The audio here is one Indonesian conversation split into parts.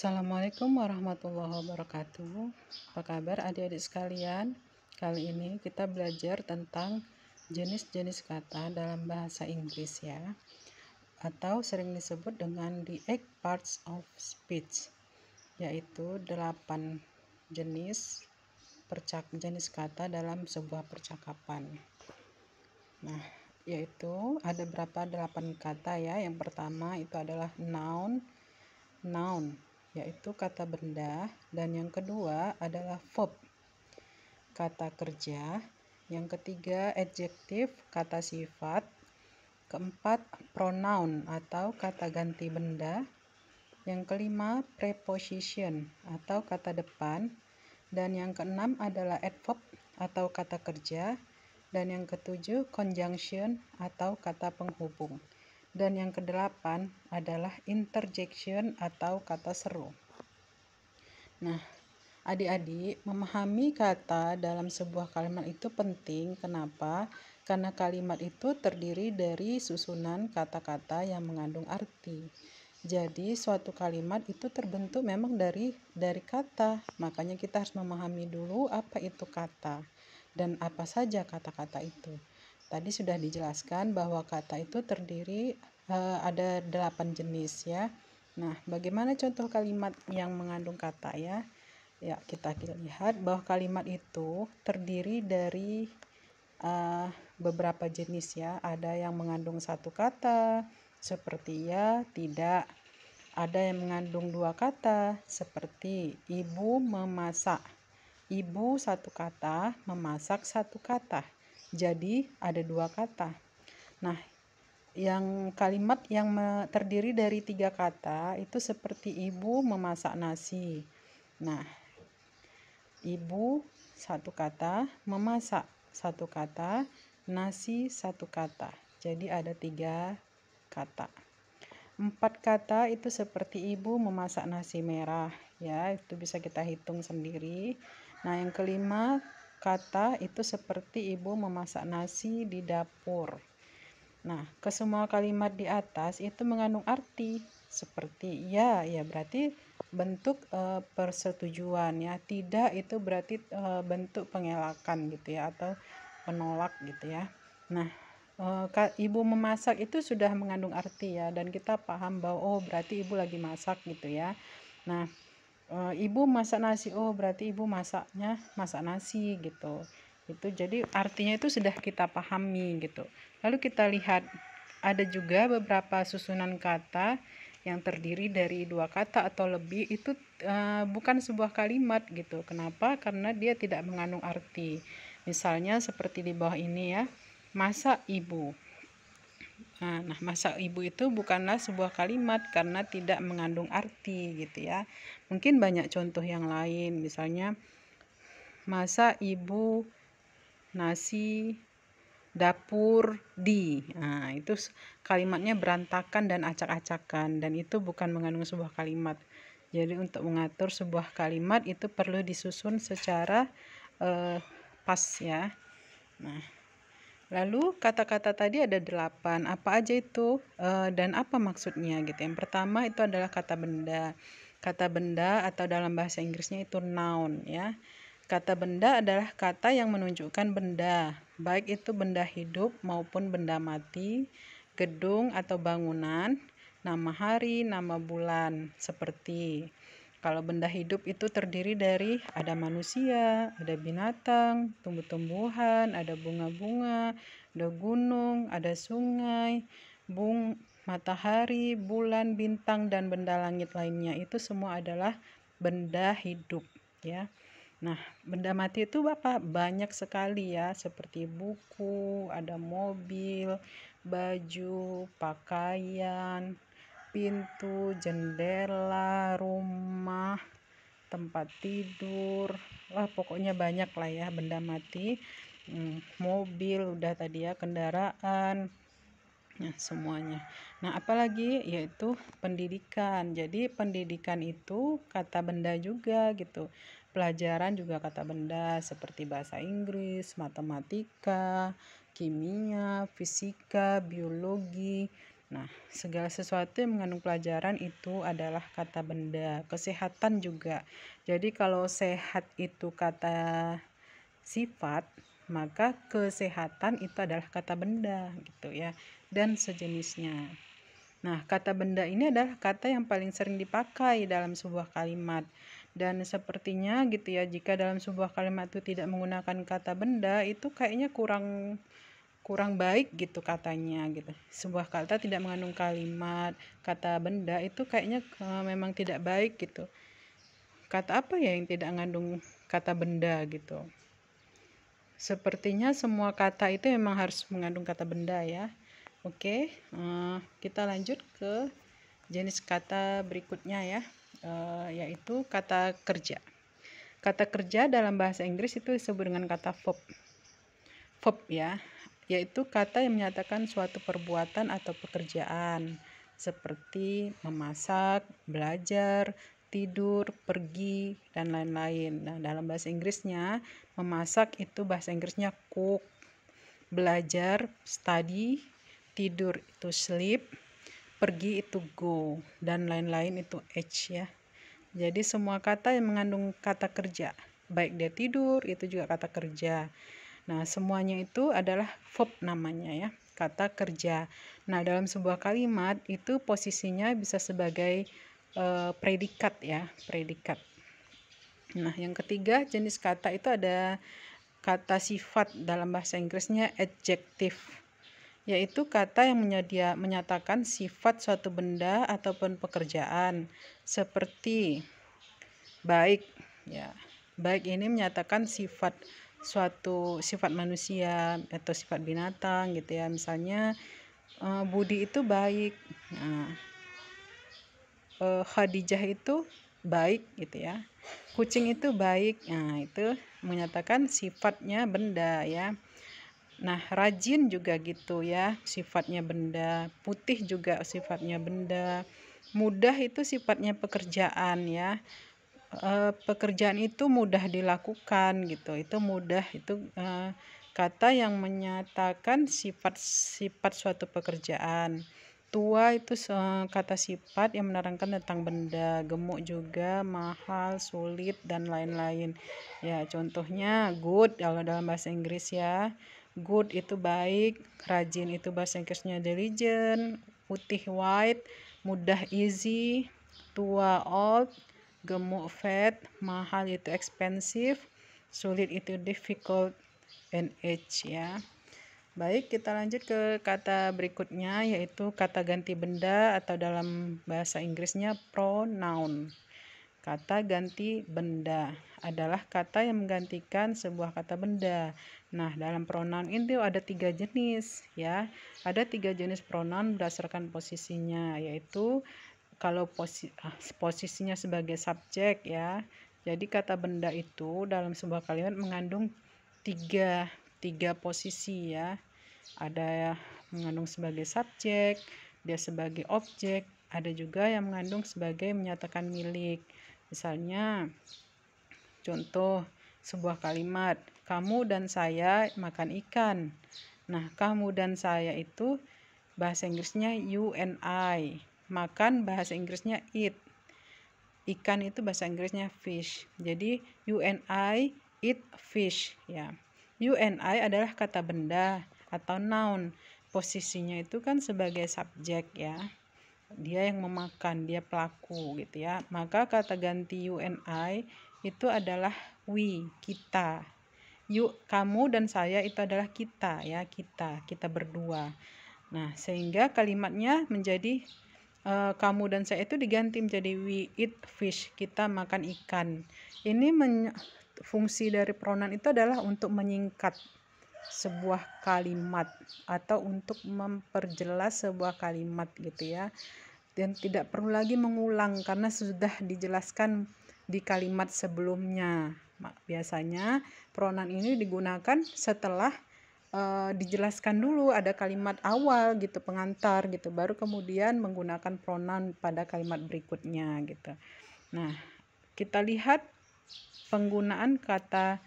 Assalamualaikum warahmatullahi wabarakatuh. Apa kabar adik-adik sekalian? Kali ini kita belajar tentang jenis-jenis kata dalam bahasa Inggris ya, atau sering disebut dengan the 8 parts of speech, yaitu 8 jenis kata dalam sebuah percakapan. Nah, yaitu ada berapa 8 kata ya. Yang pertama itu adalah noun, yaitu kata benda, dan yang kedua adalah verb, kata kerja, yang ketiga adjektif, kata sifat, keempat pronoun atau kata ganti benda, yang kelima preposition atau kata depan, dan yang keenam adalah adverb atau kata kerja, dan yang ketujuh conjunction atau kata penghubung. Dan yang kedelapan adalah interjection atau kata seru. Nah, adik-adik, memahami kata dalam sebuah kalimat itu penting. Kenapa? Karena kalimat itu terdiri dari susunan kata-kata yang mengandung arti. Jadi suatu kalimat itu terbentuk memang dari kata. Makanya kita harus memahami dulu apa itu kata dan apa saja kata-kata itu. Tadi sudah dijelaskan bahwa kata itu terdiri ada 8 jenis ya. Nah, bagaimana contoh kalimat yang mengandung kata ya? Ya, kita lihat bahwa kalimat itu terdiri dari beberapa jenis ya. Ada yang mengandung satu kata seperti ya, tidak. Ada yang mengandung dua kata seperti ibu memasak. Ibu satu kata, memasak satu kata. Jadi ada dua kata. Nah, yang kalimat yang terdiri dari 3 kata itu seperti ibu memasak nasi. Nah, ibu satu kata, memasak satu kata, nasi satu kata. Jadi ada 3 kata. 4 kata itu seperti ibu memasak nasi merah ya, itu bisa kita hitung sendiri. Nah, yang kelima kata itu seperti ibu memasak nasi di dapur. Nah, ke semua kalimat di atas itu mengandung arti seperti ya berarti bentuk persetujuan ya, tidak itu berarti bentuk pengelakan gitu ya, atau penolak gitu ya. Nah, ibu memasak itu sudah mengandung arti ya, dan kita paham bahwa oh berarti ibu lagi masak gitu ya. Nah, ibu masak nasi, oh berarti ibu masak nasi gitu. Itu jadi artinya itu sudah kita pahami gitu. Lalu kita lihat ada juga beberapa susunan kata yang terdiri dari 2 kata atau lebih, itu bukan sebuah kalimat gitu. Kenapa? Karena dia tidak mengandung arti. Misalnya seperti di bawah ini ya, masak ibu. Nah, masak ibu itu bukanlah sebuah kalimat karena tidak mengandung arti gitu ya. Mungkin banyak contoh yang lain, misalnya masak ibu nasi dapur di. Nah, itu kalimatnya berantakan dan acak-acakan, dan itu bukan mengandung sebuah kalimat. Jadi untuk mengatur sebuah kalimat itu perlu disusun secara pas ya. Nah, lalu kata-kata tadi ada 8. Apa aja itu dan apa maksudnya gitu. Yang pertama itu adalah kata benda. Kata benda atau dalam bahasa Inggrisnya itu noun ya. Kata benda adalah kata yang menunjukkan benda, baik itu benda hidup maupun benda mati, gedung atau bangunan, nama hari, nama bulan. Seperti kalau benda hidup itu terdiri dari ada manusia, ada binatang, tumbuh-tumbuhan, ada bunga-bunga, ada gunung, ada sungai, matahari, bulan, bintang, dan benda langit lainnya. Itu semua adalah benda hidup ya. Nah, benda mati itu apa? Banyak sekali ya, seperti buku, ada mobil, baju, pakaian, pintu, jendela, rumah, tempat tidur. Wah, pokoknya banyak lah ya benda mati. Mobil udah tadi ya, kendaraan. Nah, semuanya. Nah, apalagi yaitu pendidikan. Jadi pendidikan itu kata benda juga gitu. Pelajaran juga kata benda seperti bahasa Inggris, matematika, kimia, fisika, biologi. Nah, segala sesuatu yang mengandung pelajaran itu adalah kata benda. Kesehatan juga. Jadi kalau sehat itu kata sifat, maka kesehatan itu adalah kata benda gitu ya, dan sejenisnya. Nah, kata benda ini adalah kata yang paling sering dipakai dalam sebuah kalimat. Dan sepertinya gitu ya, jika dalam sebuah kalimat itu tidak menggunakan kata benda, itu kayaknya kurang baik gitu katanya gitu. Sebuah kata tidak mengandung kalimat kata benda itu kayaknya memang tidak baik gitu. Kata apa ya yang tidak mengandung kata benda gitu? Sepertinya semua kata itu memang harus mengandung kata benda ya. Oke, kita lanjut ke jenis kata berikutnya ya, yaitu kata kerja. Kata kerja dalam bahasa Inggris itu disebut dengan kata verb. Verb ya, yaitu kata yang menyatakan suatu perbuatan atau pekerjaan seperti memasak, belajar, tidur, pergi, dan lain-lain. Nah, dalam bahasa Inggrisnya, memasak itu bahasa Inggrisnya cook, belajar study, tidur itu sleep, pergi itu go, dan lain-lain itu h ya. Jadi semua kata yang mengandung kata kerja, baik dia tidur itu juga kata kerja. Nah, semuanya itu adalah verb namanya ya, kata kerja. Nah, dalam sebuah kalimat itu posisinya bisa sebagai predikat ya, predikat. Nah, yang ketiga jenis kata itu ada kata sifat, dalam bahasa Inggrisnya adjective, yaitu kata yang menyatakan sifat suatu benda ataupun pekerjaan, seperti baik ya. Baik ini menyatakan sifat suatu sifat manusia atau sifat binatang gitu ya. Misalnya Budi itu baik. Nah, Khadijah itu baik gitu ya. Kucing itu baik. Nah, itu menyatakan sifatnya benda ya. Nah, rajin juga gitu ya, sifatnya benda. Putih juga sifatnya benda. Mudah itu sifatnya pekerjaan ya. Pekerjaan itu mudah dilakukan gitu. Itu mudah itu kata yang menyatakan sifat suatu pekerjaan. Tua itu kata sifat yang menerangkan tentang benda. Gemuk juga, mahal, sulit, dan lain-lain. Ya, contohnya good kalau dalam bahasa Inggris ya. Good itu baik, rajin itu bahasa Inggrisnya diligent, putih white, mudah easy, tua old, gemuk fat, mahal itu expensive, sulit itu difficult, and age ya. Baik, kita lanjut ke kata berikutnya, yaitu kata ganti benda atau dalam bahasa Inggrisnya pronoun. Kata ganti benda adalah kata yang menggantikan sebuah kata benda. Nah, dalam pronoun itu ada 3 jenis ya. Ada 3 jenis pronoun berdasarkan posisinya, yaitu kalau posisinya sebagai subjek ya. Jadi kata benda itu dalam sebuah kalimat mengandung tiga posisi ya. Ada mengandung sebagai subjek, dia sebagai objek, ada juga yang mengandung sebagai menyatakan milik. Misalnya contoh sebuah kalimat, kamu dan saya makan ikan. Nah, kamu dan saya itu bahasa Inggrisnya you and I. Makan bahasa Inggrisnya eat. Ikan itu bahasa Inggrisnya fish. Jadi you and I eat fish ya. You and I adalah kata benda atau noun. Posisinya itu kan sebagai subjek ya. Dia yang memakan, dia pelaku gitu ya. Maka kata ganti you and I itu adalah we, kita. You, kamu dan saya itu adalah kita ya, kita berdua. Nah, sehingga kalimatnya menjadi kamu dan saya itu diganti menjadi we eat fish, kita makan ikan. Ini fungsi dari pronoun itu adalah untuk menyingkat sebuah kalimat atau untuk memperjelas sebuah kalimat gitu ya. Dan tidak perlu lagi mengulang karena sudah dijelaskan di kalimat sebelumnya. Biasanya pronoun ini digunakan setelah dijelaskan dulu, ada kalimat awal gitu, pengantar gitu, baru kemudian menggunakan pronoun pada kalimat berikutnya gitu. Nah, kita lihat penggunaan kata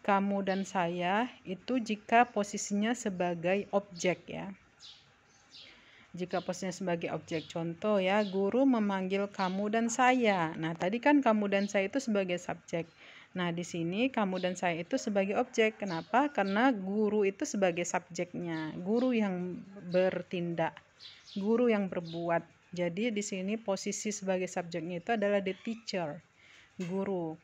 kamu dan saya itu jika posisinya sebagai objek ya. jika posisinya sebagai objek. Contoh ya, guru memanggil kamu dan saya. Nah, tadi kan kamu dan saya itu sebagai subjek. Nah, di sini kamu dan saya itu sebagai objek. Kenapa? Karena guru itu sebagai subjeknya. Guru yang bertindak, guru yang berbuat. Jadi di sini posisi sebagai subjeknya itu adalah the teacher, guru.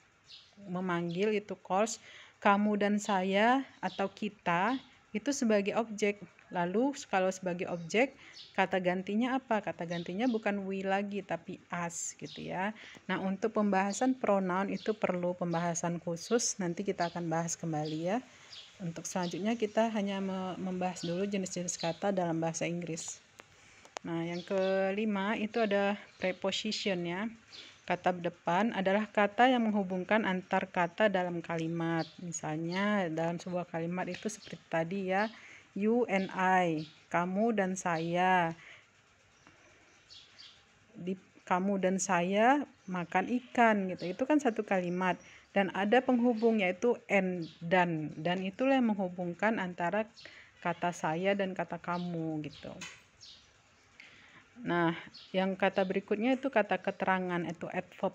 Memanggil itu calls, kamu dan saya atau kita itu sebagai objek. Lalu kalau sebagai objek, kata gantinya apa? Kata gantinya bukan we lagi tapi us gitu ya. Nah, untuk pembahasan pronoun itu perlu pembahasan khusus, nanti kita akan bahas kembali ya. Untuk selanjutnya kita hanya membahas dulu jenis-jenis kata dalam bahasa Inggris. Nah, yang kelima itu ada preposition ya. Kata depan adalah kata yang menghubungkan antar kata dalam kalimat. Misalnya dalam sebuah kalimat itu seperti tadi ya, you and I, kamu dan saya. Kamu dan saya makan ikan gitu. Itu kan satu kalimat dan ada penghubung yaitu and dan itulah yang menghubungkan antara kata saya dan kata kamu gitu. Nah, yang kata berikutnya itu kata keterangan, itu adverb.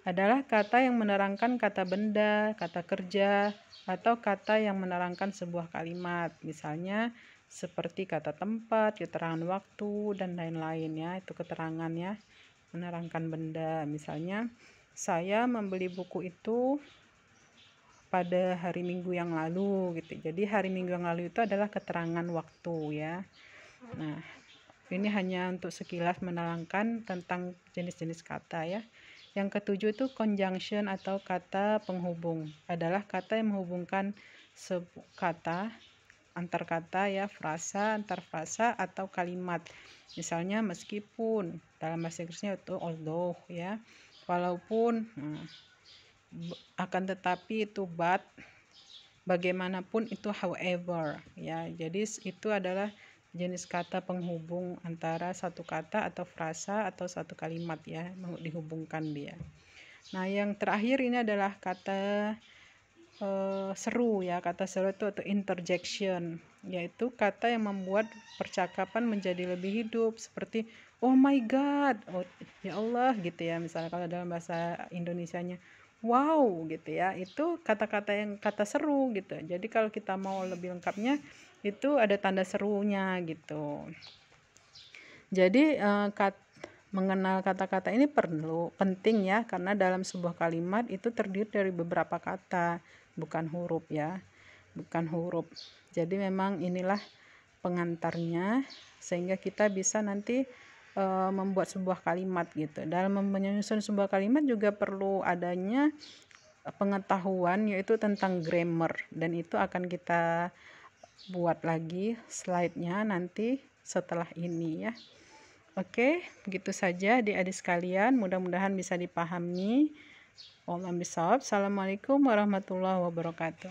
Adalah kata yang menerangkan kata benda, kata kerja, atau kata yang menerangkan sebuah kalimat. Misalnya seperti kata tempat, keterangan waktu, dan lain-lain ya. Itu keterangan ya, menerangkan benda. Misalnya, saya membeli buku itu pada hari Minggu yang lalu gitu. Jadi hari Minggu yang lalu itu adalah keterangan waktu ya. Nah, ini hanya untuk sekilas menerangkan tentang jenis-jenis kata ya. Yang ketujuh itu conjunction atau kata penghubung. Adalah kata yang menghubungkan kata, antar kata ya, frasa, antar frasa atau kalimat. Misalnya meskipun, dalam bahasa Inggrisnya itu although ya. Walaupun, akan tetapi itu but, bagaimanapun itu however ya. Jadi itu adalah jenis kata penghubung antara satu kata atau frasa atau satu kalimat ya, dihubungkan dia. Nah, yang terakhir ini adalah kata seru ya. Kata seru itu atau interjection, yaitu kata yang membuat percakapan menjadi lebih hidup, seperti oh my god, oh ya Allah gitu ya. Misalnya kalau dalam bahasa Indonesianya wow gitu ya, itu kata-kata yang kata seru gitu. Jadi kalau kita mau lebih lengkapnya itu ada tanda serunya gitu. Jadi mengenal kata-kata ini penting ya, karena dalam sebuah kalimat itu terdiri dari beberapa kata, bukan huruf ya, bukan huruf. Jadi memang inilah pengantarnya sehingga kita bisa nanti membuat sebuah kalimat gitu. Dalam menyusun sebuah kalimat juga perlu adanya pengetahuan yaitu tentang grammar, dan itu akan kita buat lagi slide-nya nanti setelah ini ya. Oke, begitu saja adik-adik sekalian, mudah-mudahan bisa dipahami. Wallahu a'lam bishawab. Assalamualaikum warahmatullahi wabarakatuh.